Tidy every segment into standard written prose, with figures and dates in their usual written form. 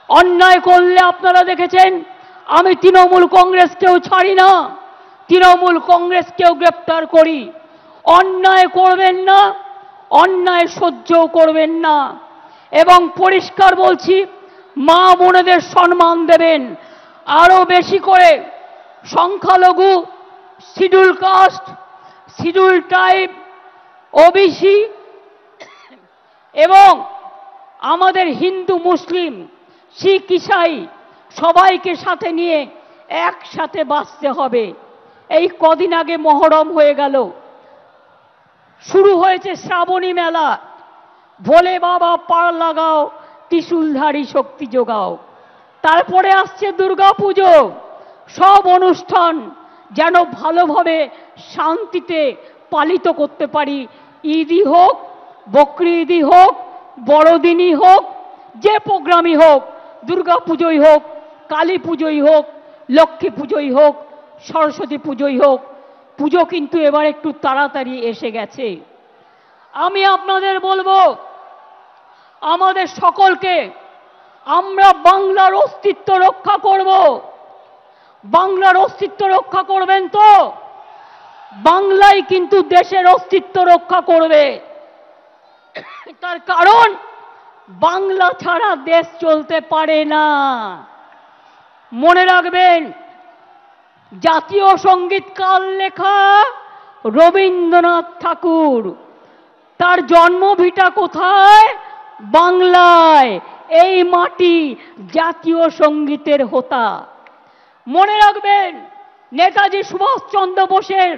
অন্যায় করলে আপনারা দেখেছেন আমি তৃণমূল কংগ্রেসকেও ছাড়ি না, তৃণমূল কংগ্রেসকেও গ্রেপ্তার করি। অন্যায় করবেন না, অন্যায় সহ্যও করবেন না। এবং পরিষ্কার বলছি, মা বোনেদের সম্মান দেবেন। আরো বেশি করে সংখ্যালঘু, schedule caste, schedule tribe, OBC এবং আমাদের হিন্দু, মুসলিম, শিখ, ইসাই সবাইকে সাথে নিয়ে একসাথে বাঁচতে হবে। এই কদিন আগে মহরম হয়ে গেল, শুরু হয়েছে শ্রাবণী মেলা। ভোলে বাবা পার লাগাও, ত্রিশূলধারী শক্তি যোগাও। তারপরে আসছে দুর্গা পুজো। সব অনুষ্ঠান যেন ভালোভাবে শান্তিতে পালিত করতে পারি। ঈদই হোক, বকরি ঈদই হোক, বড়দিনই হোক, যে প্রোগ্রামই হোক, দুর্গা পুজোই হোক, কালী পুজোই হোক, লক্ষ্মী পুজোই হোক, সরস্বতী পুজোই হোক, পুজো কিন্তু এবার একটু তাড়াতাড়ি এসে গেছে। আমি আপনাদের বলবো, আমাদের সকলকে আমরা বাংলার অস্তিত্ব রক্ষা করব। বাংলার অস্তিত্ব রক্ষা করবেন তো? বাংলাই কিন্তু দেশের অস্তিত্ব রক্ষা করবে। তার কারণ বাংলা ছাড়া দেশ চলতে পারে না। মনে রাখবেন, জাতীয় সঙ্গীত কার লেখা? রবীন্দ্রনাথ ঠাকুর। তার জন্মভিটা কোথায়? বাংলায়। এই মাটি জাতীয় সঙ্গীতের হোতা। মনে রাখবেন, নেতাজি সুভাষচন্দ্র বোসের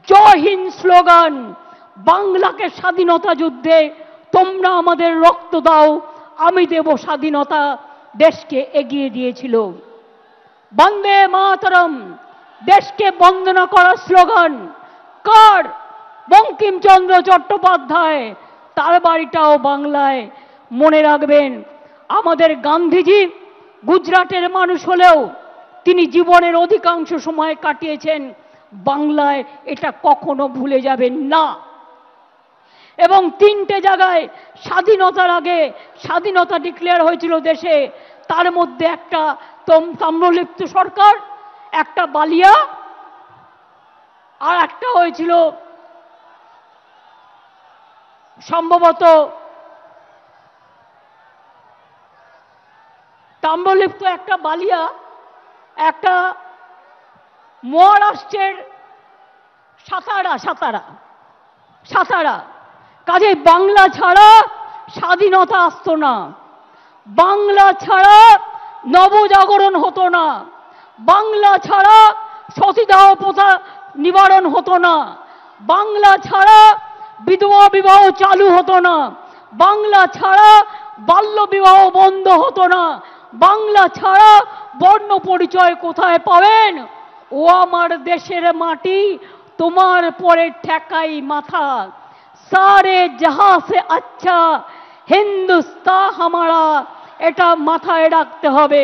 জয় হিন্দ স্লোগান বাংলাকে স্বাধীনতা যুদ্ধে তোমরা আমাদের রক্ত দাও, আমি দেব স্বাধীনতা, দেশকে এগিয়ে দিয়েছিল। বন্দে মাতরম দেশকে বন্দনা করার স্লোগান কার? বঙ্কিমচন্দ্র চট্টোপাধ্যায়। তার বাড়িটাও বাংলায়। মনে রাখবেন, আমাদের গান্ধীজি গুজরাটের মানুষ হলেও তিনি জীবনের অধিকাংশ সময় কাটিয়েছেন বাংলায়। এটা কখনো ভুলে যাবেন না। এবং 3টে জায়গায় স্বাধীনতার আগে স্বাধীনতা ডিক্লেয়ার হয়েছিল দেশে। তার মধ্যে একটা তাম্রলিপ্ত সরকার, একটা বালিয়া, আর একটা হয়েছিল সম্ভবত তাম্রলিপ্ত, একটা বালিয়া, একটা মহারাষ্ট্রের সাতারা। কাজে বাংলা ছাড়া স্বাধীনতা আসতো না, বাংলা ছাড়া নবজাগরণ হতো না, বাংলা ছাড়া সতীদাহ প্রথা নিবারণ হতো না, বাংলা ছাড়া বিধবা বিবাহ চালু হতো না, বাংলা ছাড়া বাল্য বিবাহ বন্ধ হতো না, বাংলা ছাড়া বর্ণ পরিচয় কোথায় পাবেন? ও আমার দেশের মাটি, তোমার পরে ঠেকাই মাথা। সারে জাহাঁ সে আচ্ছা হিন্দুস্তান হামারা, এটা মাথায় রাখতে হবে।